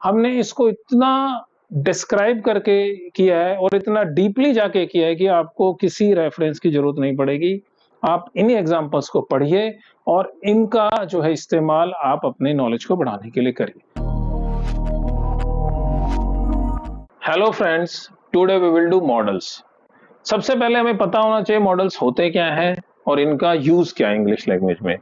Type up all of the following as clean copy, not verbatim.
हमने इसको इतना डिस्क्राइब करके किया है और इतना डीपली जाके किया है कि आपको किसी रेफरेंस की जरूरत नहीं पड़ेगी। आप इन्हीं एग्जांपल्स को पढ़िए और इनका जो है इस्तेमाल आप अपने नॉलेज को बढ़ाने के लिए करिए। Hello friends, today we will do modals. सबसे पहले हमें पता होना चाहिए मॉडल्स होते क्या हैं और इनका यूज क्या है इंग्लिश लैंग्वेज में।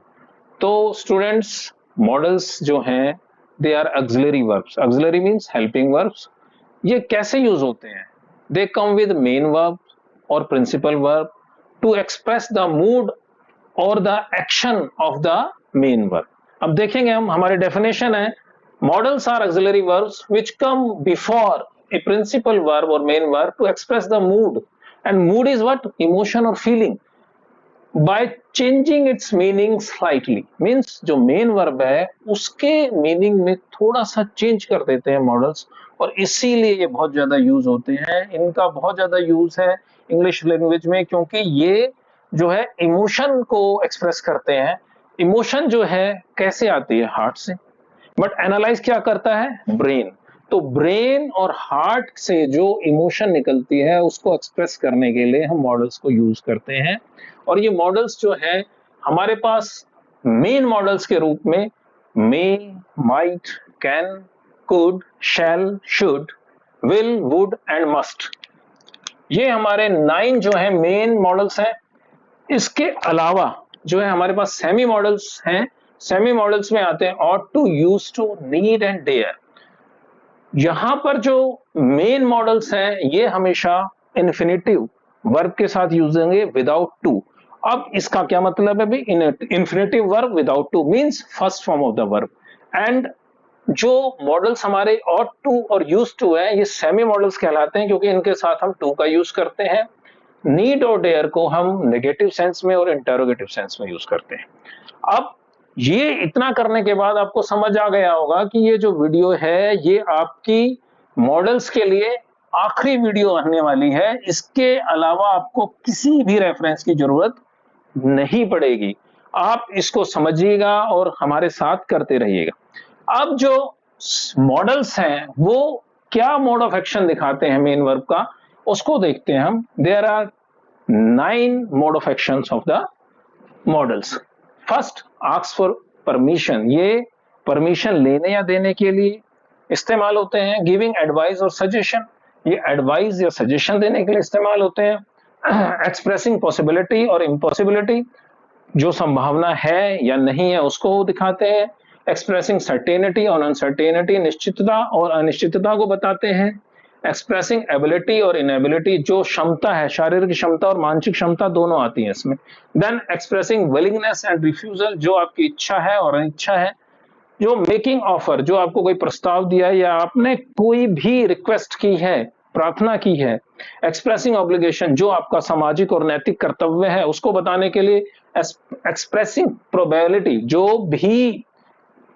तो स्टूडेंट्स, मॉडल्स जो हैं they are auxiliary verbs. Auxiliary means helping verbs. ये कैसे यूज होते हैं? They come with main verb और principal verb to express the mood और the action of the main verb. अब देखेंगे हम, हमारी डेफिनेशन है modals are auxiliary verbs which come before a principal verb और main verb to express the mood, and mood is what? Emotion और feeling. By changing its meaning slightly, means जो main verb है उसके meaning में थोड़ा सा change कर देते हैं मॉडल्स, और इसीलिए ये बहुत ज्यादा यूज होते हैं। इनका बहुत ज्यादा यूज है इंग्लिश लैंग्वेज में, क्योंकि ये जो है इमोशन को एक्सप्रेस करते हैं। इमोशन जो है कैसे आती है? हार्ट से, बट एनालाइज क्या करता है? ब्रेन। तो ब्रेन और हार्ट से जो इमोशन निकलती है उसको एक्सप्रेस करने के लिए हम मॉडल्स को यूज करते हैं। और ये मॉडल्स जो है हमारे पास मेन मॉडल्स के रूप में may, might, can, could, shall, should, will, would and must, ये हमारे 9 जो है मेन मॉडल्स हैं। इसके अलावा जो है हमारे पास सेमी मॉडल्स हैं। सेमी मॉडल्स में आते हैं ought to, used to, need and dare। यहां पर जो मेन मॉडल्स हैं ये हमेशा इन्फिनेटिव वर्ब के साथ यूज होंगे विदाउट टू। अब इसका क्या मतलब है भाई? Infinitive verb without to means first form of the verb. And जो मॉडल्स हमारे ought to और used to है ये सेमी मॉडल्स कहलाते हैं, क्योंकि इनके साथ हम टू का यूज करते हैं। नीड और डेयर को हम नेगेटिव सेंस में और इंटरोगेटिव सेंस में यूज करते हैं। अब ये इतना करने के बाद आपको समझ आ गया होगा कि ये जो वीडियो है ये आपकी मॉडल्स के लिए आखिरी वीडियो आने वाली है। इसके अलावा आपको किसी भी रेफरेंस की जरूरत नहीं पड़ेगी। आप इसको समझिएगा और हमारे साथ करते रहिएगा। अब जो मॉडल्स हैं वो क्या मोड ऑफ एक्शन दिखाते हैं मेन वर्ब का, उसको देखते हैं हम। There are 9 mode of actions of the modals. First, ask for permission. ये परमिशन लेने या देने के लिए इस्तेमाल होते हैं। गिविंग एडवाइस और सजेशन, ये एडवाइस या सजेशन देने के लिए इस्तेमाल होते हैं। एक्सप्रेसिंग पॉसिबिलिटी और इम्पॉसिबिलिटी, जो संभावना है या नहीं है उसको दिखाते हैं। एक्सप्रेसिंग सर्टेनिटी और अनसर्टेनिटी, निश्चितता और अनिश्चितता को बताते हैं। एक्सप्रेसिंग एबिलिटी और इनएबिलिटी, जो क्षमता है, शारीरिक क्षमता और मानसिक क्षमता दोनों आती है इसमें। Then expressing willingness and refusal, जो आपकी इच्छा है और अनिच्छा है। जो मेकिंग ऑफर, जो आपको कोई प्रस्ताव दिया है या आपने कोई भी रिक्वेस्ट की है, प्रार्थना की है। एक्सप्रेसिंग ऑब्लिगेशन, जो आपका सामाजिक और नैतिक कर्तव्य है उसको बताने के लिए। एक्सप्रेसिंग प्रोबेबिलिटी, जो भी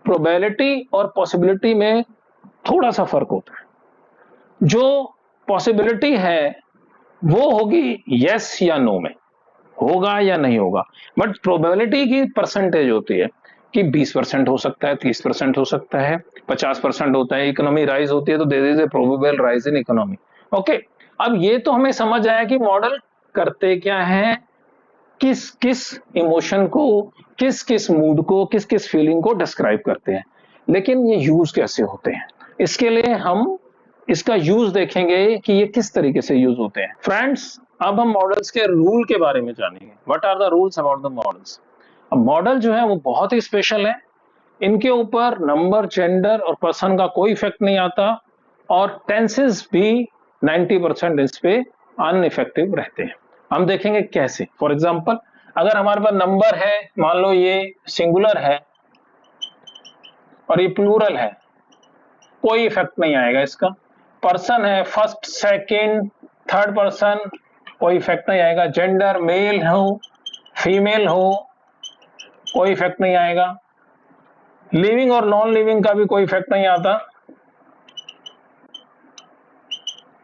प्रोबेबिलिटी और पॉसिबिलिटी में थोड़ा सा फर्क होता है। जो पॉसिबिलिटी है वो होगी यस या नो में, होगा या नहीं होगा, बट प्रोबेबिलिटी की परसेंटेज होती है कि 20% हो सकता है, 30% हो सकता है, 50% होता है। इकोनॉमी राइज होती है तो there is a probable rise in economy. Okay, अब ये तो हमें समझ आया कि मॉडल करते क्या है, किस किस इमोशन को, किस किस मूड को, किस किस फीलिंग को डिस्क्राइब करते हैं। लेकिन ये यूज कैसे होते हैं, इसके लिए हम इसका यूज देखेंगे कि ये किस तरीके से यूज होते हैं। फ्रेंड्स, अब हम मॉडल्स के रूल के बारे में जानेंगे। What are the rules about the modals. अब मॉडल जो है वो बहुत ही स्पेशल है। इनके ऊपर नंबर, जेंडर और पर्सन का कोई इफेक्ट नहीं आता, और टेंसेस भी 90% इस पे अनइफेक्टिव रहते हैं। हम देखेंगे कैसे। फॉर एग्जाम्पल, अगर हमारे पास नंबर है, मान लो ये सिंगुलर है और ये प्लूरल है, कोई इफेक्ट नहीं आएगा इसका। पर्सन है, फर्स्ट, सेकंड, थर्ड पर्सन, कोई इफेक्ट नहीं आएगा। जेंडर, मेल हो, फीमेल हो, कोई इफेक्ट नहीं आएगा। लिविंग और नॉन लिविंग का भी कोई इफेक्ट नहीं आता।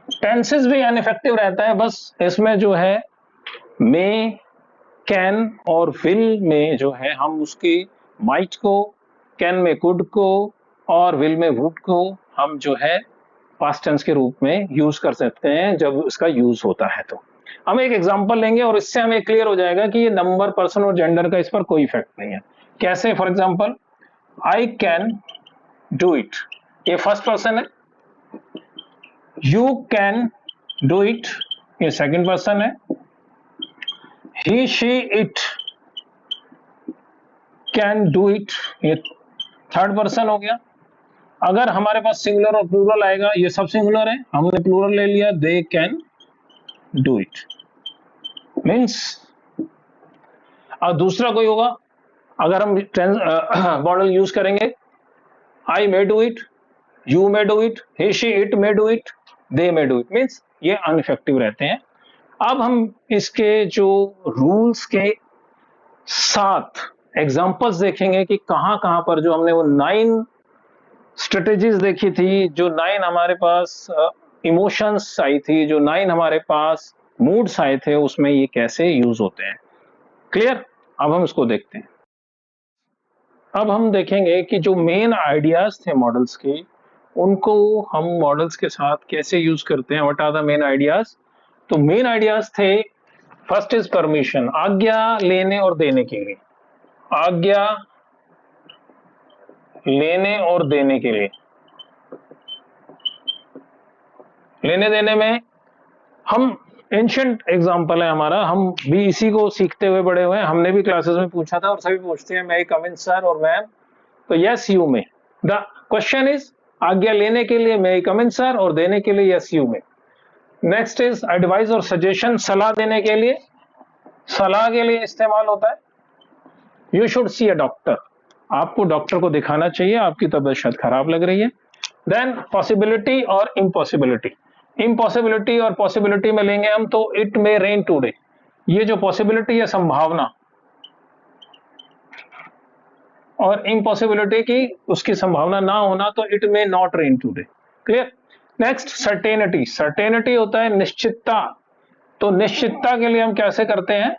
टेंसेस भी अनइफेक्टिव रहता है, बस इसमें जो है मे, कैन और विल में जो है हम उसकी माइट को, कैन में कुड को और विल में वुड को हम जो है पास्ट टेंस के रूप में यूज कर सकते हैं जब इसका यूज होता है। तो हम एक एग्जांपल लेंगे और इससे हमें क्लियर हो जाएगा कि ये नंबर, पर्सन और जेंडर का इस पर कोई इफेक्ट नहीं है। कैसे? For example, I can do it, ये फर्स्ट पर्सन है। यू कैन डू इट, ये सेकंड पर्सन है। He she it can do it, ये थर्ड पर्सन हो गया। अगर हमारे पास सिंगुलर और प्लूरल आएगा, ये सब सिंगुलर है, हमने प्लूरल ले लिया, they can do it, means. और दूसरा कोई होगा, अगर हम मॉडल यूज करेंगे, I may do it, you may do it, he she it may do it, they may do it, means ये अनइफेक्टिव रहते हैं। अब हम इसके जो रूल्स के साथ एग्जांपल्स देखेंगे कि कहां कहां पर जो हमने वो 9 स्ट्रेटेजीज देखी थी, जो 9 हमारे पास इमोशंस आई थी, जो 9 हमारे पास मूड्स आए थे, उसमें ये कैसे यूज होते हैं। क्लियर? अब हम इसको देखते हैं। अब हम देखेंगे कि जो मेन आइडियाज थे मॉडल्स के, उनको हम मॉडल्स के साथ कैसे यूज करते हैं। What are the main ideas? तो मेन आइडियाज थे, फर्स्ट इज परमिशन, आज्ञा लेने और देने के लिए, आज्ञा लेने और देने के लिए। लेने देने में हम एंशिएंट एग्जांपल है हमारा, हम भी इसी को सीखते हुए बड़े हुए हैं। हमने भी क्लासेस में पूछा था और सभी पूछते हैं, मैं कम इन सर और मैम, तो यस यू में। द क्वेश्चन इज, आज्ञा लेने के लिए मे कम इन सर और देने के लिए यस यू में। नेक्स्ट इज एडवाइस और सजेशन, सलाह देने के लिए, सलाह के लिए इस्तेमाल होता है, you should see a doctor, आपको डॉक्टर को दिखाना चाहिए, आपकी तबीयत शायद खराब लग रही है। देन पॉसिबिलिटी और इम्पॉसिबिलिटी, इम्पॉसिबिलिटी और पॉसिबिलिटी में लेंगे हम तो इट मे रेन टुडे, ये जो पॉसिबिलिटी है संभावना, और इम्पॉसिबिलिटी की उसकी संभावना ना होना, तो it may not rain today. Clear? Next certainty, certainty होता है निश्चितता, तो निश्चितता के लिए हम कैसे करते हैं,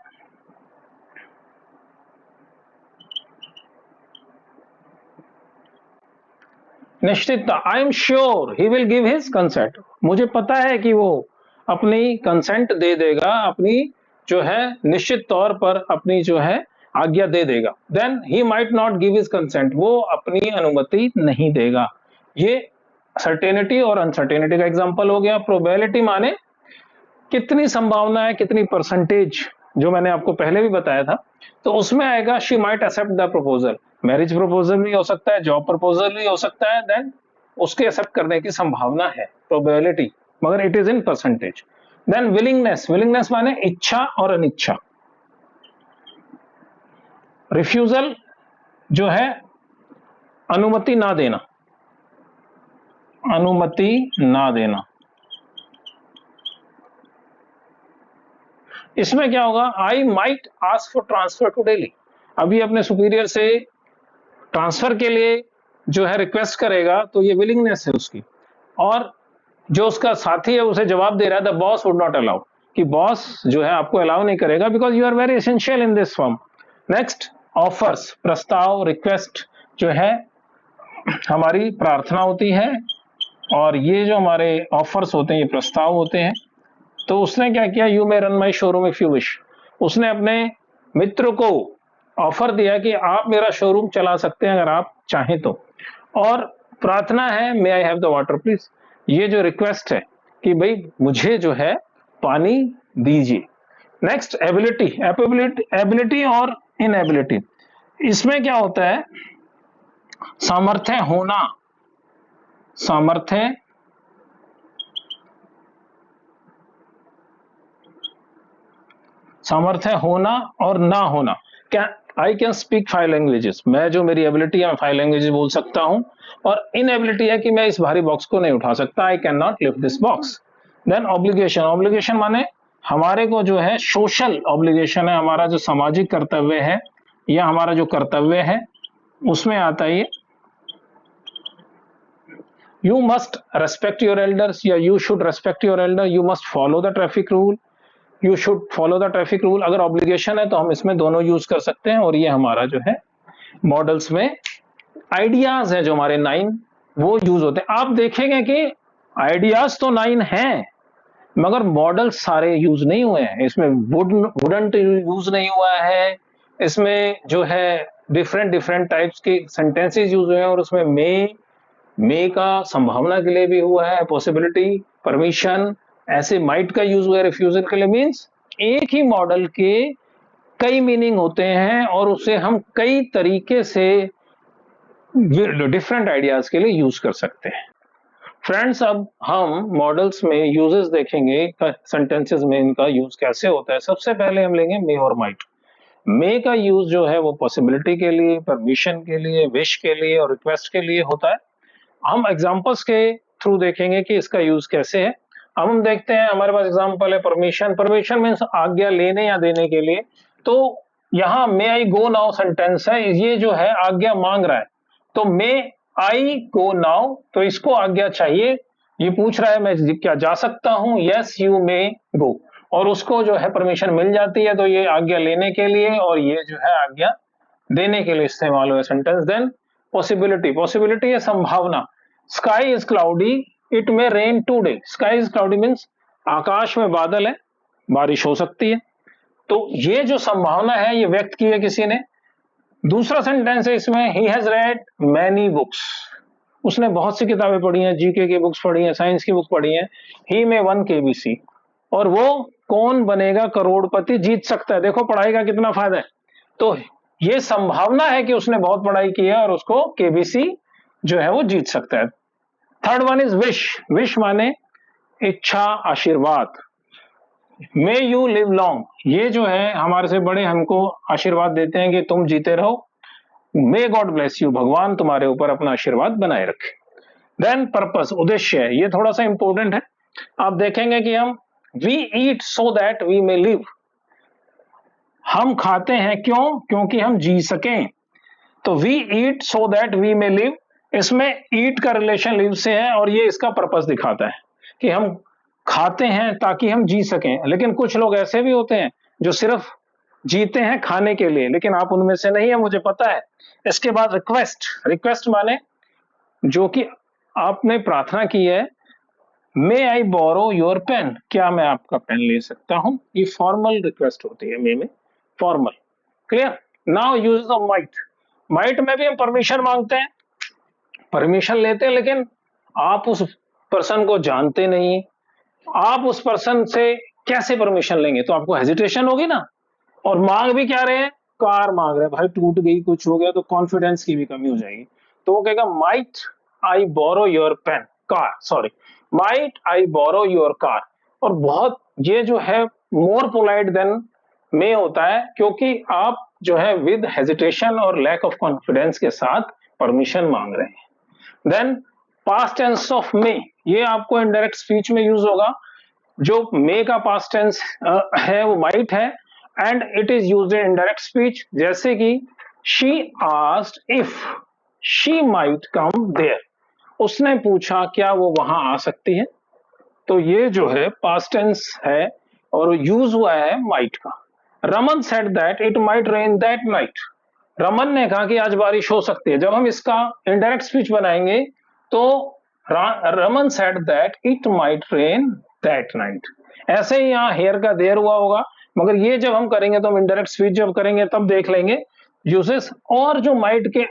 निश्चितता, I am sure he will give his consent, मुझे पता है कि वो अपनी कंसेंट दे देगा, अपनी जो है निश्चित तौर पर अपनी जो है आज्ञा दे देगा। Then he might not give his consent, वो अपनी अनुमति नहीं देगा। ये सर्टेनिटी और अनसर्टेनिटी का एग्जांपल हो गया। प्रोबेबिलिटी माने कितनी संभावना है, कितनी परसेंटेज, जो मैंने आपको पहले भी बताया था। तो उसमें आएगा she might accept the proposal, marriage proposal भी हो सकता है, जॉब प्रपोजल भी हो सकता है, देन उसके एक्सेप्ट करने की संभावना है, प्रोबेबिलिटी, मगर it is in percentage. Then willingness, willingness माने इच्छा और अनिच्छा। रिफ्यूजल जो है अनुमति ना देना, अनुमति ना देना। इसमें क्या होगा, I might ask for transfer to Delhi, अभी अपने सुपीरियर से ट्रांसफर के लिए जो है रिक्वेस्ट करेगा, तो ये विलिंगनेस है उसकी। और जो उसका साथी है उसे जवाब दे रहा है, the boss would not allow, कि बॉस जो है आपको अलाउ नहीं करेगा, because you are very essential in this firm. Next offers, प्रस्ताव, रिक्वेस्ट जो है हमारी प्रार्थना होती है, और ये जो हमारे ऑफर्स होते हैं ये प्रस्ताव होते हैं। तो उसने क्या किया, you may run my showroom if you wish, उसने अपने मित्र को ऑफर दिया कि आप मेरा शोरूम चला सकते हैं अगर आप चाहें तो। और प्रार्थना है, may I have the water please, ये जो रिक्वेस्ट है कि भाई मुझे जो है पानी दीजिए। नेक्स्ट एबिलिटी, एबिलिटी और इनएबिलिटी, इसमें क्या होता है, सामर्थ्य होना, सामर्थ्य सामर्थ्य होना और ना होना। क्या, आई कैन स्पीक 5 लैंग्वेजेस, मैं जो मेरी एबिलिटी है मैं 5 लैंग्वेजेस बोल सकता हूं। और इनएबिलिटी है कि मैं इस भारी बॉक्स को नहीं उठा सकता, I can not lift this box. Then obligation, obligation माने हमारे को जो है सोशल ऑब्लिगेशन है, हमारा जो सामाजिक कर्तव्य है या हमारा जो कर्तव्य है उसमें आता है ये, you must respect your elders या you should respect your elder, you must follow the traffic rule, you should follow the traffic rule. अगर ऑब्लिगेशन है तो हम इसमें दोनों यूज कर सकते हैं। और ये हमारा जो है मॉडल्स में आइडियाज है जो हमारे 9 वो यूज होते हैं। आप देखेंगे कि आइडियाज तो 9 हैं, मगर मॉडल सारे यूज नहीं हुए हैं। इसमें वुडंट यूज नहीं हुआ है, इसमें जो है डिफरेंट डिफरेंट टाइप्स के सेंटेंसेस यूज हुए हैं, और उसमें मे का संभावना के लिए भी हुआ है, पॉसिबिलिटी, परमिशन, ऐसे माइट का यूज हुआ है रिफ्यूजल के लिए। मीन्स एक ही मॉडल के कई मीनिंग होते हैं और उसे हम कई तरीके से डिफरेंट आइडियाज के लिए यूज कर सकते हैं। फ्रेंड्स, अब हम मॉडल्स में यूजेस देखेंगे, सेंटेंसेस में इनका यूज कैसे होता है। सबसे पहले हम लेंगे मे और माइट। मे का यूज जो है वो पॉसिबिलिटी के लिए, परमिशन के लिए, विश के लिए और रिक्वेस्ट के लिए होता है। हम एग्जांपल्स के थ्रू देखेंगे कि इसका यूज कैसे है। अब हम देखते हैं, हमारे पास एग्जांपल है परमिशन। परमिशन मीन्स आज्ञा लेने या देने के लिए। तो यहाँ मे आई गो नाउ सेंटेंस है, ये जो है आज्ञा मांग रहा है। तो मे आई गो नाउ, तो इसको आज्ञा चाहिए, ये पूछ रहा है मैं क्या जा सकता हूं, यस यू मे गो, और उसको जो है परमिशन मिल जाती है। तो ये आज्ञा लेने के लिए और ये जो है आज्ञा देने के लिए इस्तेमाल हुआ सेंटेंस। देन पॉसिबिलिटी, पॉसिबिलिटी है संभावना। Sky is cloudy, it may rain today. Sky is cloudy means आकाश में बादल है, बारिश हो सकती है। तो ये जो संभावना है ये व्यक्त की है किसी ने। दूसरा सेंटेंस है इसमें, he has red many books, उसने बहुत सी किताबें पढ़ी हैं, जीके की बुक्स पढ़ी हैं, साइंस की बुक पढ़ी हैं। ही में वन केबीसी, और वो कौन बनेगा करोड़पति, जीत सकता है। देखो पढ़ाई का कितना फायदा है। तो ये संभावना है कि उसने बहुत पढ़ाई की है और उसको केबीसी जो है वो जीत सकता है। Third one is wish. Wish माने इच्छा, आशीर्वाद। मे यू लिव लॉन्ग, ये जो है हमारे से बड़े हमको आशीर्वाद देते हैं कि तुम जीते रहो। मे गॉड ब्लेस यू, भगवान तुम्हारे ऊपर अपना आशीर्वाद बनाए रखे। देन पर्पस, उद्देश्य है, ये थोड़ा सा इंपॉर्टेंट है। आप देखेंगे कि हम we eat so that we may live, हम खाते हैं क्यों, क्योंकि हम जी सकें। तो we eat so that we may live, इसमें ईट का रिलेशन लिव से है और ये इसका पर्पस दिखाता है कि हम खाते हैं ताकि हम जी सकें। लेकिन कुछ लोग ऐसे भी होते हैं जो सिर्फ जीते हैं खाने के लिए, लेकिन आप उनमें से नहीं है, मुझे पता है। इसके बाद रिक्वेस्ट। रिक्वेस्ट माने जो कि आपने प्रार्थना की है, may I borrow your pen, क्या मैं आपका पेन ले सकता हूं। ये फॉर्मल रिक्वेस्ट होती है मे में, formal. Clear. Now use of might. Might में भी हम परमिशन मांगते हैं, परमिशन लेते हैं, लेकिन आप उस पर्सन को जानते नहीं, आप उस पर्सन से कैसे परमिशन लेंगे, तो आपको हेजिटेशन होगी ना। और मांग भी क्या रहे हैं, कार मांग रहे हैं, भाई टूट गई कुछ हो गया तो कॉन्फिडेंस की भी कमी हो जाएगी। तो वो कहेगा might I borrow your pen, car, sorry, might I borrow your car. और बहुत ये जो है मोर पोलाइट देन मे होता है, क्योंकि आप जो है विद हेजिटेशन और लैक ऑफ कॉन्फिडेंस के साथ परमिशन मांग रहे हैं। Then past tense of may, ये आपको इनडायरेक्ट स्पीच में यूज होगा। जो मे का पास्ट टेंस है वो माइट है, and it is used in indirect speech, जैसे कि she asked if she might come there, उसने पूछा क्या वो वहां आ सकती है। तो ये जो है पास्ट टेंस है और यूज हुआ है माइट का। Raman said that it might rain that night, Raman ने कहा कि आज बारिश हो सकती है। जब हम इसका इनडायरेक्ट स्पीच बनाएंगे तो Raman said that it might rain that night. ऐसे ही यहाँ हेयर का देर हुआ होगा, मगर ये जब हम करेंगे तो हम इनडायरेक्ट स्पीच जब करेंगे तब देख लेंगे यूजेस। और जो माइट के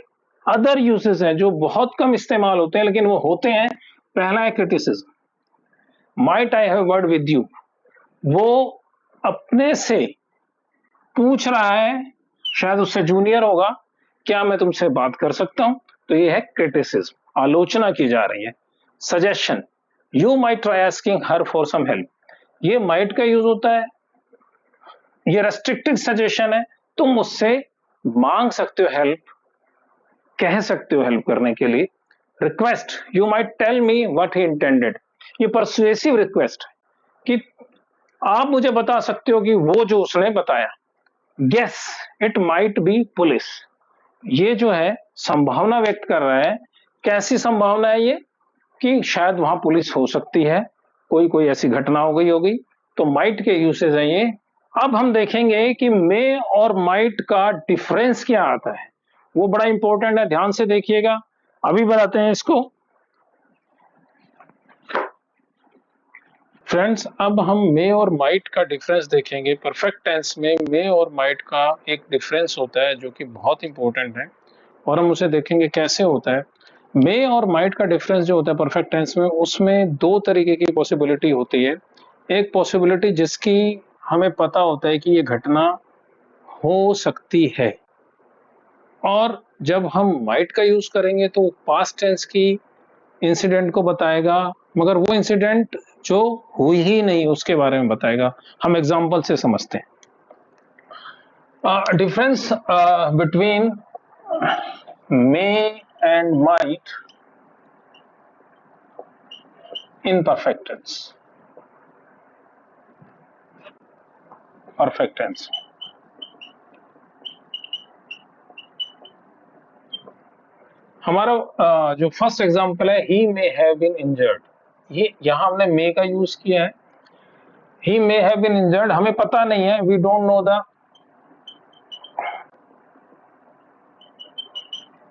अदर यूजेस हैं जो बहुत कम इस्तेमाल होते हैं लेकिन वो होते हैं, पहला है criticism. Might I have word with you, वो अपने से पूछ रहा है, शायद उससे जूनियर होगा, क्या मैं तुमसे बात कर सकता हूं। तो ये है क्रिटिसिज्म, आलोचना की जा रही है। Suggestion, you might try asking her for some help, ये माइट का यूज होता है। ये रेस्ट्रिक्टेड सजेशन है, तुम मुझसे मांग सकते हो हेल्प, कह सकते हो हेल्प करने के लिए। Request, you might tell me what he intended, ये परसुएसिव रिक्वेस्ट है कि आप मुझे बता सकते हो कि वो जो उसने बताया। Guess, it might be police, ये जो है संभावना व्यक्त कर रहा है। कैसी संभावना है ये, कि शायद वहां पुलिस हो सकती है, कोई कोई ऐसी घटना हो गई होगी। तो माइट के यूसेज हैं ये। अब हम देखेंगे कि मे और माइट का डिफरेंस क्या आता है, वो बड़ा इंपॉर्टेंट है, ध्यान से देखिएगा। अभी बताते हैं इसको। फ्रेंड्स, अब हम मे और माइट का डिफरेंस देखेंगे। परफेक्ट टेंस में मे और माइट का एक डिफरेंस होता है जो कि बहुत इंपॉर्टेंट है, और हम उसे देखेंगे कैसे होता है। मे और माइट का डिफरेंस जो होता है परफेक्ट टेंस में, उसमें दो तरीके की पॉसिबिलिटी होती है। एक पॉसिबिलिटी जिसकी हमें पता होता है कि ये घटना हो सकती है, और जब हम माइट का यूज करेंगे तो पास्ट टेंस की इंसिडेंट को बताएगा, मगर वो इंसिडेंट जो हुई ही नहीं उसके बारे में बताएगा। हम एग्जांपल से समझते हैं difference between may and might in perfect tense. Perfect tense हमारा जो फर्स्ट एग्जांपल है, he may have been injured. ये यहां हमने मे का यूज किया है। He may have been injured, हमें पता नहीं है, we don't know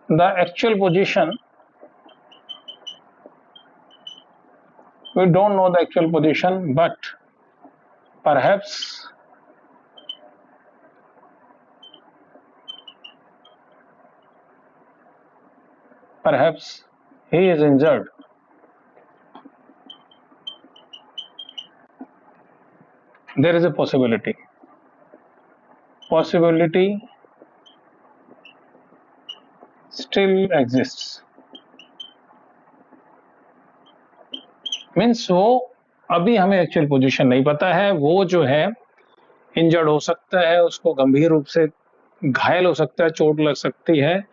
the actual position. We don't know the actual position, but perhaps he is injured. There is a possibility. Possibility still exists. Means वो अभी हमें actual position नहीं पता है, वो जो है इंजर्ड हो सकता है, उसको गंभीर रूप से घायल हो सकता है, चोट लग सकती है,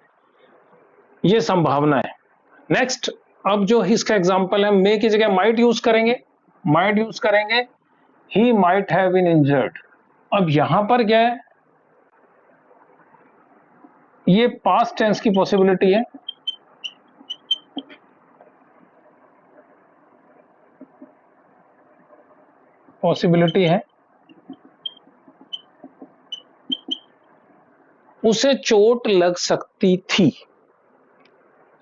ये संभावना है। नेक्स्ट, अब जो इसका एग्जांपल है, मे की जगह माइट यूज करेंगे। माइट यूज करेंगे, he might have been injured. अब यहां पर क्या है, ये पास्ट टेंस की पॉसिबिलिटी है। पॉसिबिलिटी है, उसे चोट लग सकती थी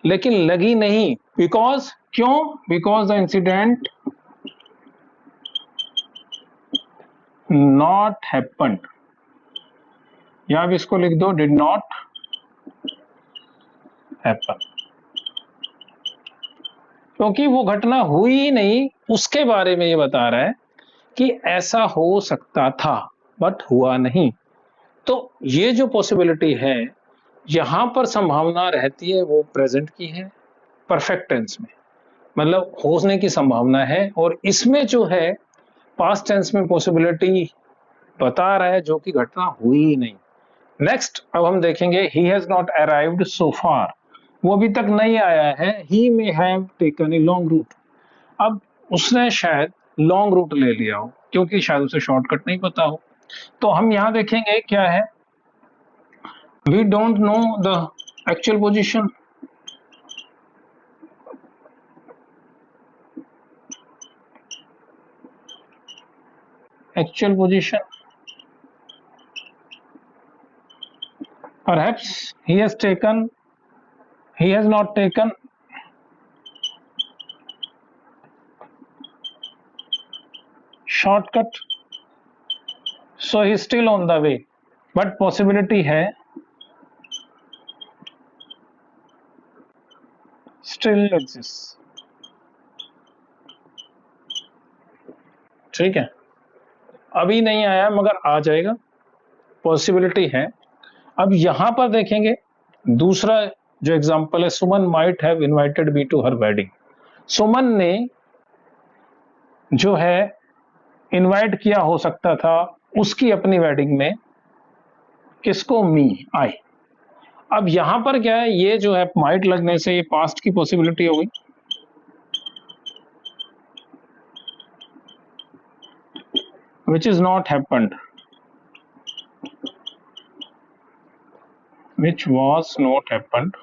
लेकिन लगी नहीं। बिकॉज क्यों? Because the incident not happened, या आप इसको लिख दो, डिड नॉट हैपन। क्योंकि वो घटना हुई ही नहीं, उसके बारे में ये बता रहा है कि ऐसा हो सकता था बट हुआ नहीं। तो ये जो पॉसिबिलिटी है, यहां पर संभावना रहती है वो प्रेजेंट की है, परफेक्ट टेंस में, मतलब होने की संभावना है। और इसमें जो है पास्ट टेंस में पॉसिबिलिटी बता रहा है जो कि घटना हुई ही नहीं। नेक्स्ट, अब हम देखेंगे, he has not arrived so far. वो अभी तक नहीं आया है। He may have taken a long route. अब उसने शायद लॉन्ग रूट ले लिया हो, क्योंकि शायद उसे शॉर्टकट नहीं पता हो। तो हम यहां देखेंगे क्या है, we don't know the actual position. Actual position, perhaps he has not taken shortcut, so he is still on the way, but possibility है still exists। ठीक है, अभी नहीं आया मगर आ जाएगा, पॉसिबिलिटी है। अब यहां पर देखेंगे दूसरा जो एग्जांपल है, Suman might have invited me to her wedding. Suman ने जो है इनवाइट किया हो सकता था उसकी अपनी वेडिंग में, किसको? मी, आई। अब यहां पर क्या है, ये जो है माइट लगने से ये पास्ट की पॉसिबिलिटी हो गई, which is not happened, which was not happened।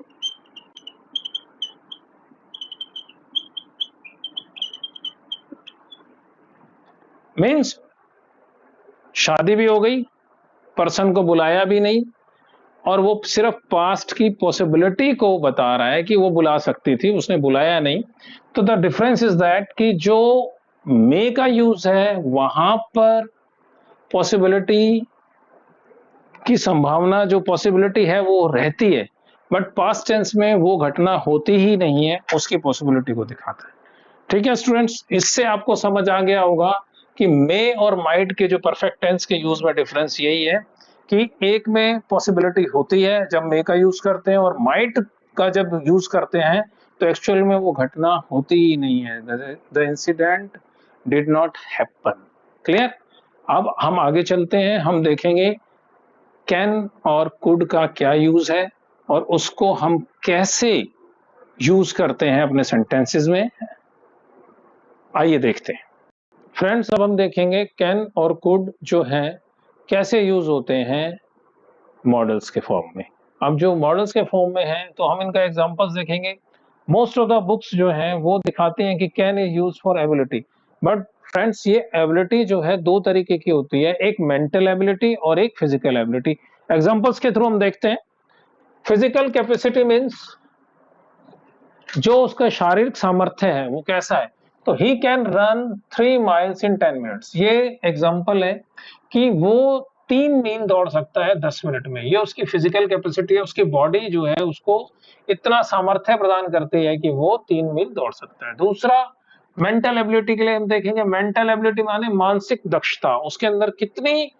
Means शादी भी हो गई, पर्सन को बुलाया भी नहीं, और वो सिर्फ पास्ट की पॉसिबिलिटी को बता रहा है कि वो बुला सकती थी, उसने बुलाया नहीं। तो द डिफरेंस इज दैट कि जो मे का यूज है वहां पर पॉसिबिलिटी की संभावना, जो पॉसिबिलिटी है वो रहती है, बट पास्ट टेंस में वो घटना होती ही नहीं है, उसकी पॉसिबिलिटी को दिखाता है। ठीक है स्टूडेंट्स, इससे आपको समझ आ गया होगा कि मे और माइट के जो परफेक्ट टेंस के यूज में डिफरेंस यही है कि एक में पॉसिबिलिटी होती है जब मे का यूज करते हैं, और माइट का जब यूज करते हैं तो एक्चुअल में वो घटना होती ही नहीं है, the incident did not happen. Clear? अब हम आगे चलते हैं, हम देखेंगे कैन और कुड का क्या यूज है और उसको हम कैसे यूज करते हैं अपने सेंटेंसेस में। आइए देखते हैं फ्रेंड्स। अब हम देखेंगे कैन और कुड जो है कैसे यूज होते हैं मॉडल्स के फॉर्म में। अब जो मॉडल्स के फॉर्म में है तो हम इनका एग्जांपल्स देखेंगे। मोस्ट ऑफ द बुक्स जो हैं वो दिखाती हैं कि can is use for ability, but friends ये एबिलिटी जो है दो तरीके की होती है, एक मेंटल एबिलिटी और एक फिजिकल एबिलिटी। एग्जांपल्स के थ्रू हम देखते हैं। फिजिकल कैपेसिटी मीन्स जो उसका शारीरिक सामर्थ्य है वो कैसा है, तो he can run 3 miles in 10 minutes। ये एग्जाम्पल है कि वो 3 मील दौड़ सकता है 10 मिनट में। ये उसकी फिजिकल कैपेसिटी है, उसकी बॉडी जो है उसको इतना सामर्थ्य प्रदान करती है कि वो 3 मील दौड़ सकता है। दूसरा मेंटल एबिलिटी के लिए हम देखेंगे, मेंटल एबिलिटी माने मानसिक दक्षता, उसके अंदर कितनी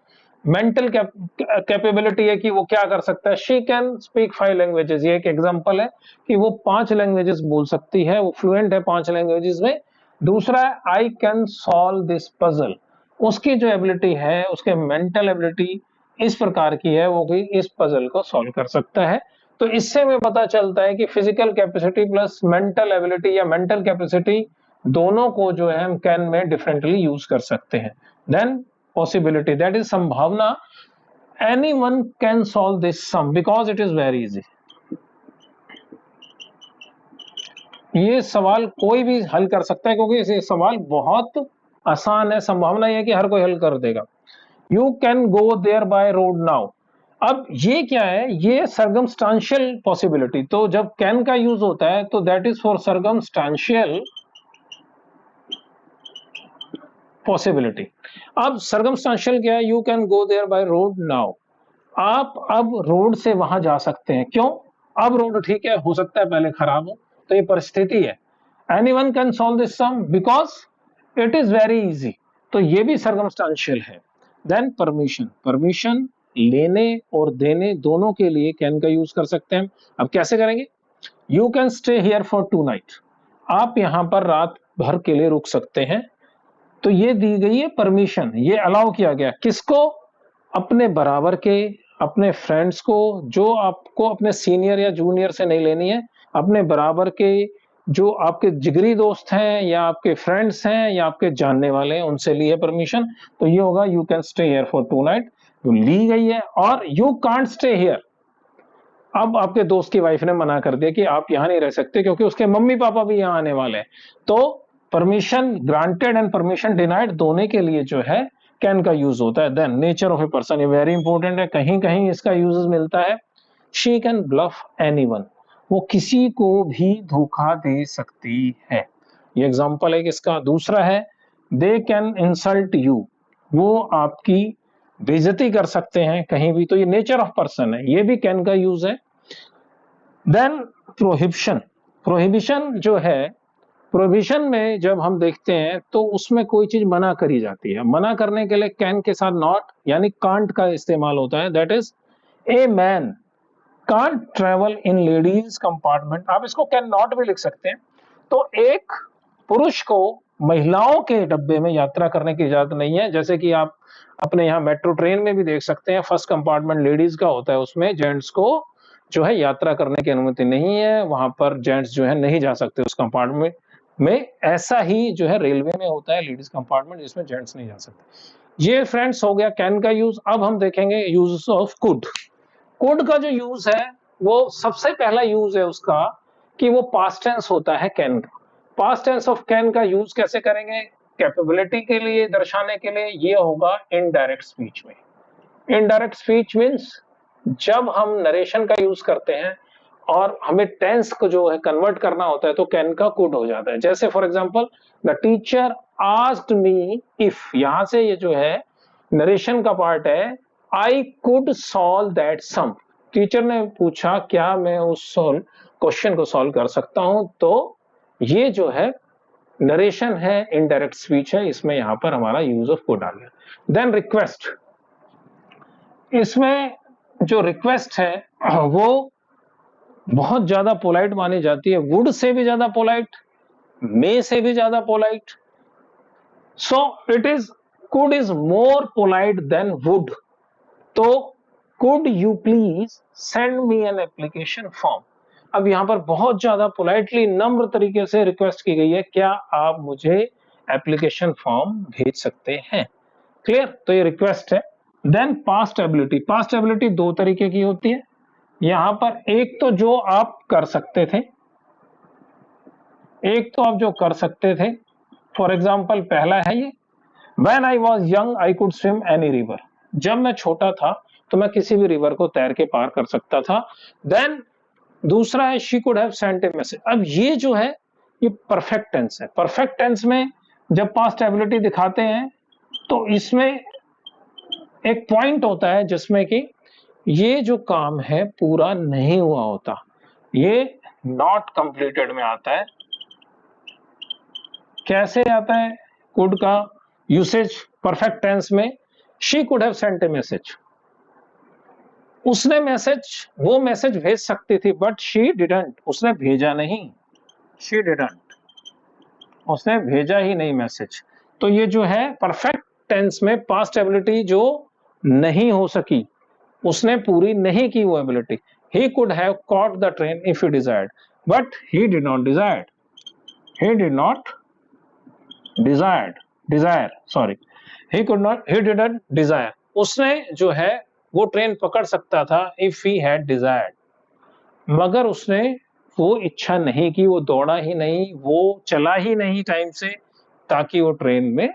मेंटल कैपेबिलिटी है कि वो क्या कर सकता है। शी कैन स्पीक 5 लैंग्वेजेस, ये एक एग्जांपल है कि वो 5 लैंग्वेजेस बोल सकती है, वो फ्लुएंट है 5 लैंग्वेजेस में। दूसरा है I can solve this puzzle, उसकी जो एबिलिटी है, उसके मेंटल एबिलिटी इस प्रकार की है वो कि इस पजल को सॉल्व कर सकता है। तो इससे हमें पता चलता है कि physical capacity plus mental ability या मेंटल कैपेसिटी दोनों को जो है हम कैन में डिफरेंटली यूज कर सकते हैं। देन possibility, that is संभावना, anyone can solve this sum because it is very easy। ये सवाल कोई भी हल कर सकता है क्योंकि ये सवाल बहुत आसान है। संभावना यह है कि हर कोई हल कर देगा। You can go there by road now. अब ये क्या है, ये सर्कमस्टांशियल पॉसिबिलिटी। तो जब कैन का यूज होता है तो that is for circumstantial possibility. अब सर्कमस्टांशियल क्या है, you can go there by road now, आप अब रोड से वहां जा सकते हैं। क्यों? अब रोड ठीक है, हो सकता है पहले खराब हो, तो ये परिस्थिति है। Anyone can solve this sum because it is very easy, तो ये भी सर्कमस्टांशियल है। देन परमिशन, परमिशन लेने और देने दोनों के लिए कैन का यूज कर सकते हैं। अब कैसे करेंगे? You can stay here for 2 night, आप यहां पर रात भर के लिए रुक सकते हैं। तो ये दी गई है परमिशन, ये अलाउ किया गया किसको? अपने बराबर के, अपने फ्रेंड्स को, जो आपको अपने सीनियर या जूनियर से नहीं लेनी है, अपने बराबर के जो आपके जिगरी दोस्त हैं या आपके फ्रेंड्स हैं या आपके जानने वाले हैं उनसे ली है परमिशन। तो ये होगा you can stay here for 2 night, तो ली गई है। और यू कांट स्टे हियर, अब आपके दोस्त की वाइफ ने मना कर दिया कि आप यहां नहीं रह सकते क्योंकि उसके मम्मी पापा भी यहां आने वाले हैं। तो permission granted and permission denied दोनों के लिए जो है कैन का यूज होता है। Then nature of a person, ये वेरी इंपॉर्टेंट है, कहीं कहीं इसका यूज मिलता है। शी कैन ब्लफ एनीवन, वो किसी को भी धोखा दे सकती है। ये एग्जांपल है किसका? दूसरा है दे कैन इंसल्ट यू, वो आपकी बेइज्जती कर सकते हैं कहीं भी, तो ये नेचर ऑफ पर्सन है, ये भी कैन का यूज है। देन प्रोहिबिशन, प्रोहिबिशन जो है, प्रोहिबिशन में जब हम देखते हैं तो उसमें कोई चीज मना करी जाती है, मना करने के लिए कैन के साथ नॉट यानी कांट का इस्तेमाल होता है। That is a man can't travel in ladies compartment, आप इसको कैन नॉट भी लिख सकते हैं। तो एक पुरुष को महिलाओं के डब्बे में यात्रा करने की इजाजत नहीं है, जैसे कि आप अपने यहाँ मेट्रो ट्रेन में भी देख सकते हैं, फर्स्ट कंपार्टमेंट लेडीज का होता है, उसमें जेंट्स को जो है यात्रा करने की अनुमति नहीं है, वहां पर जेंट्स जो है नहीं जा सकते उस कंपार्टमेंट में। ऐसा ही जो है रेलवे में होता है लेडीज कंपार्टमेंट, जिसमें जेंट्स नहीं जा सकते। ये फ्रेंड्स हो गया कैन का यूज। अब हम देखेंगे यूज ऑफ कुड। कुड का जो यूज है वो सबसे पहला यूज है उसका कि वो पास्ट टेंस होता है कैन का। पास्ट टेंस ऑफ कैन का यूज कैसे करेंगे? कैपेबिलिटी के लिए दर्शाने के लिए ये होगा इनडायरेक्ट स्पीच में। इनडायरेक्ट स्पीच मींस जब हम नरेशन का यूज करते हैं और हमें टेंस को जो है कन्वर्ट करना होता है तो कैन का कुड हो जाता है। जैसे for example the teacher asked me if, यहां से ये जो है नरेशन का पार्ट है, I could solve that sum, teacher ने पूछा क्या मैं उस क्वेश्चन को सॉल्व कर सकता हूं, तो ये जो है नरेशन है, इनडायरेक्ट स्पीच है, इसमें यहां पर हमारा यूज ऑफ कुड आ गया। देन रिक्वेस्ट, इसमें जो रिक्वेस्ट है वो बहुत ज्यादा पोलाइट मानी जाती है, वुड से भी ज्यादा पोलाइट, मे से भी ज्यादा polite, so it is could is more polite than would. तो could you please send me an application form, अब यहां पर बहुत ज्यादा पोलाइटली नम्र तरीके से रिक्वेस्ट की गई है, क्या आप मुझे एप्लीकेशन फॉर्म भेज सकते हैं। क्लियर, तो ये रिक्वेस्ट है। Then past ability, past ability दो तरीके की होती है यहां पर, एक तो जो आप कर सकते थे, एक तो आप जो कर सकते थे, फॉर एग्जाम्पल पहला है ये, when I was young I could swim any river, जब मैं छोटा था तो मैं किसी भी रिवर को तैर के पार कर सकता था। देन दूसरा है she could have sent a message, अब ये जो है ये परफेक्ट टेंस है। परफेक्ट टेंस में जब पास्ट एबिलिटी दिखाते हैं तो इसमें एक पॉइंट होता है जिसमें कि ये जो काम है पूरा नहीं हुआ होता, ये नॉट कंप्लीटेड में आता है। कैसे आता है कुड का यूसेज परफेक्ट टेंस में, she could have sent a message, उसने मैसेज, वो मैसेज भेज सकती थी बट शी डिडंट, उसने भेजा नहीं, शी डिडंट, उसने भेजा ही नहीं मैसेज। तो ये जो है परफेक्ट टेंस में पास्ट एबिलिटी जो नहीं हो सकी, उसने पूरी नहीं की वो ability. He could have caught the train if he desired, but he did not desired, he did not desired, desire sorry, he could not, he didn't desire, उसने जो है वो ट्रेन पकड़ सकता था इफ ही हैड डिजायर्ड, मगर उसने वो इच्छा नहीं की, वो दौड़ा ही नहीं, वो चला ही नहीं टाइम से ताकि वो ट्रेन में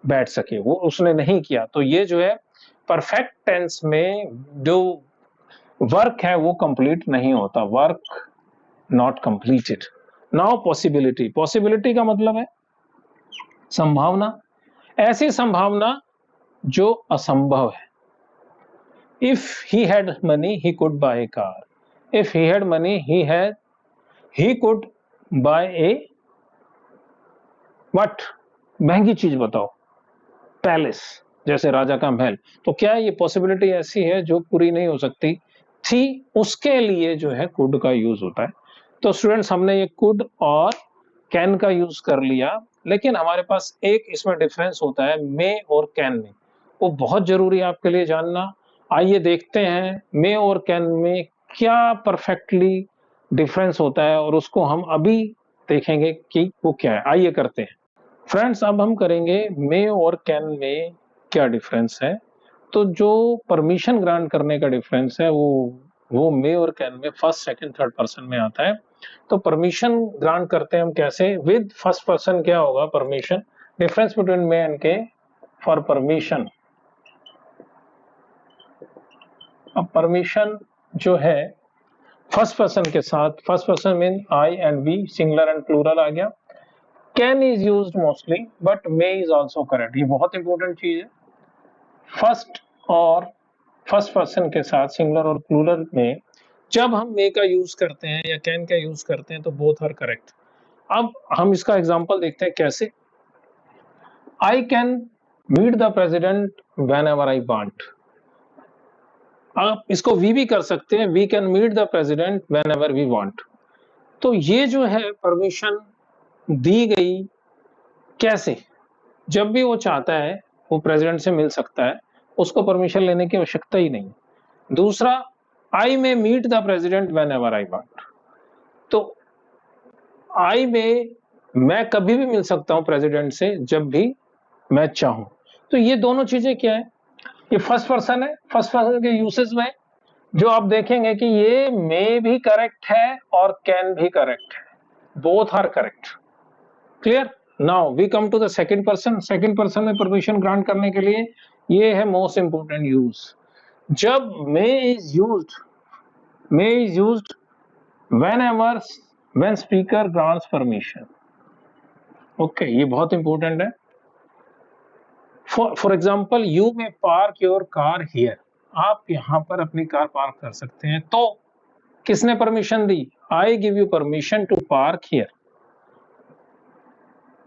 बैठ सके, वो उसने नहीं किया। तो ये जो है परफेक्ट टेंस में जो वर्क है वो कंप्लीट नहीं होता, work not completed. Now possibility, possibility का मतलब है संभावना, ऐसी संभावना जो असंभव है। If he had money he could bye A car, if he had money he could bye A what, महंगी चीज बताओ, पैलेस, जैसे राजा का महल। तो क्या ये पॉसिबिलिटी ऐसी है जो पूरी नहीं हो सकती थी, उसके लिए जो है कुड का यूज होता है। तो स्टूडेंट्स हमने ये कुड और कैन का यूज कर लिया, लेकिन हमारे पास एक इसमें डिफरेंस होता है मे और कैन में, वो बहुत जरूरी है आपके लिए जानना। आइए देखते हैं मे और कैन में क्या परफेक्टली डिफरेंस होता है और उसको हम अभी देखेंगे कि वो क्या है। आइए करते हैं फ्रेंड्स, अब हम करेंगे मे और कैन में क्या डिफरेंस है। तो जो परमिशन ग्रांट करने का डिफरेंस है वो मे और कैन में फर्स्ट सेकंड थर्ड पर्सन में आता है। तो परमिशन ग्रांट करते हैं हम कैसे, विद फर्स्ट पर्सन क्या होगा permission, difference between may and के फॉर परमिशन। अब परमिशन जो है फर्स्ट पर्सन के साथ, first person mean I and we, singular and plural आ गया। Can is used mostly but may is also correct, ये बहुत इंपॉर्टेंट चीज है। फर्स्ट और फर्स्ट पर्सन के साथ सिंगुलर और प्लूरल में जब हम मे का यूज करते हैं या कैन का यूज करते हैं तो बोथ आर करेक्ट। अब हम इसका एग्जांपल देखते हैं कैसे। I can meet the president whenever I want, आप इसको वी भी कर सकते हैं, we can meet the president whenever we want. तो ये जो है परमिशन दी गई कैसे, जब भी वो चाहता है वो प्रेसिडेंट से मिल सकता है, उसको परमिशन लेने की आवश्यकता ही नहीं। दूसरा, I may meet the president whenever I want, तो आई में मैं कभी भी मिल सकता हूं प्रेसिडेंट से जब भी मैं चाहूं। तो ये दोनों चीजें क्या है, ये फर्स्ट पर्सन है, फर्स्ट पर्सन के यूसेज में जो आप देखेंगे कि ये मे भी करेक्ट है और कैन भी करेक्ट है, both are correct. Clear, now we come to the second person. Second person में परमिशन ग्रांट करने के लिए ये है मोस्ट इंपोर्टेंट यूज, जब may is used whenever when speaker grants permission. Okay, ये बहुत इंपॉर्टेंट है. For example, you may park your car here. आप यहां पर अपनी कार पार्क कर सकते हैं. तो किसने परमिशन दी? I give you permission to park here.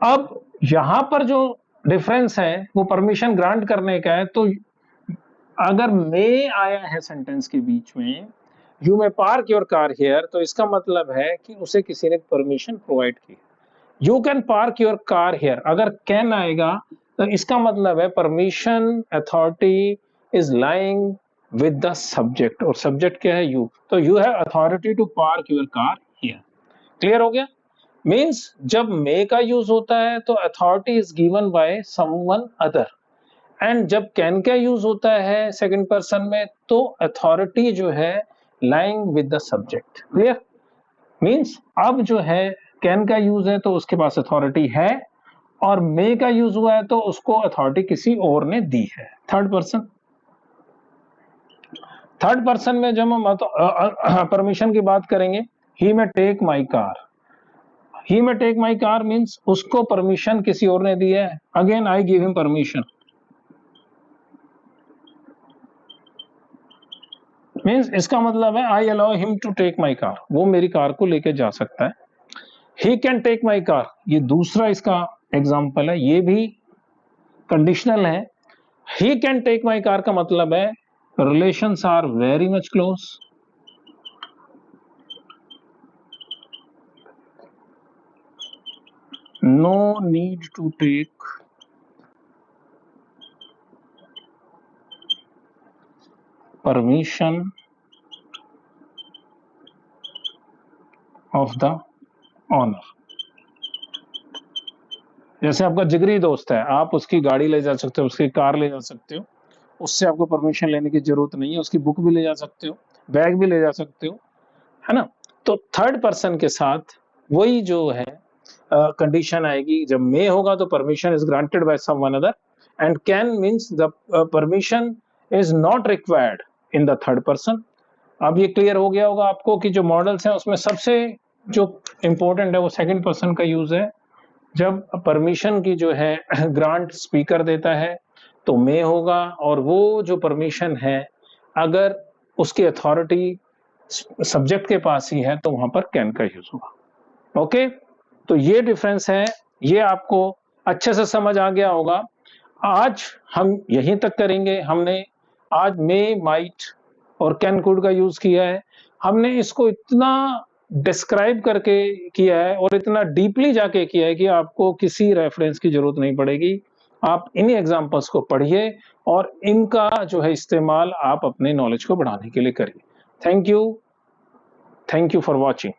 अब यहां पर जो डिफरेंस है वो परमिशन ग्रांट करने का है. तो अगर मे आया है सेंटेंस के बीच में, you may park your car here, तो इसका मतलब है कि उसे किसी ने परमिशन प्रोवाइड की. You can park your car here, अगर कैन आएगा तो इसका मतलब है permission authority is lying with the subject, और सब्जेक्ट क्या है? यू. तो you have authority to park your car here. Clear हो गया? मीन्स जब मे का यूज होता है तो authority is given by someone other, and जब कैन का यूज होता है सेकंड पर्सन में तो अथॉरिटी जो है lying with the subject. Clear? Means अब जो है कैन का यूज है तो उसके पास अथॉरिटी है, और मे का यूज हुआ है तो उसको अथॉरिटी किसी और ने दी है. थर्ड पर्सन में जब हम परमिशन की बात करेंगे, he may take my car. He may take my car means उसको परमिशन किसी और ने दी है. Again I give him permission means इसका मतलब है I allow him to take my car, वो मेरी कार को लेके जा सकता है. He can take my car, ये दूसरा इसका एग्जाम्पल है, ये भी कंडीशनल है. He can take my car का मतलब है relations are very much close. No need to take permission of the owner. जैसे आपका जिगरी दोस्त है, आप उसकी गाड़ी ले जा सकते हो, उसकी कार ले जा सकते हो, उससे आपको परमिशन लेने की जरूरत नहीं है. उसकी बुक भी ले जा सकते हो, बैग भी ले जा सकते हो, है ना. तो थर्ड पर्सन के साथ वही जो है कंडीशन आएगी. जब मे होगा तो permission is granted by someone other, and can means the permission is not required in the third person. अब ये क्लियर हो गया होगा आपको कि जो मॉडल्स हैं उसमें सबसे जो इंपॉर्टेंट है वो सेकंड पर्सन का यूज है. जब परमिशन की जो है ग्रांट स्पीकर देता है तो मे होगा, और वो जो परमिशन है अगर उसकी अथॉरिटी सब्जेक्ट के पास ही है तो वहां पर कैन का यूज होगा. ओके, तो ये डिफरेंस है, ये आपको अच्छे से समझ आ गया होगा. आज हम यहीं तक करेंगे. हमने आज मे, माइट और कैन कुड का यूज किया है. हमने इसको इतना डिस्क्राइब करके किया है और इतना डीपली जाके किया है कि आपको किसी रेफरेंस की जरूरत नहीं पड़ेगी. आप इन्हीं एग्जांपल्स को पढ़िए और इनका जो है इस्तेमाल आप अपने नॉलेज को बढ़ाने के लिए करिए. Thank you for watching.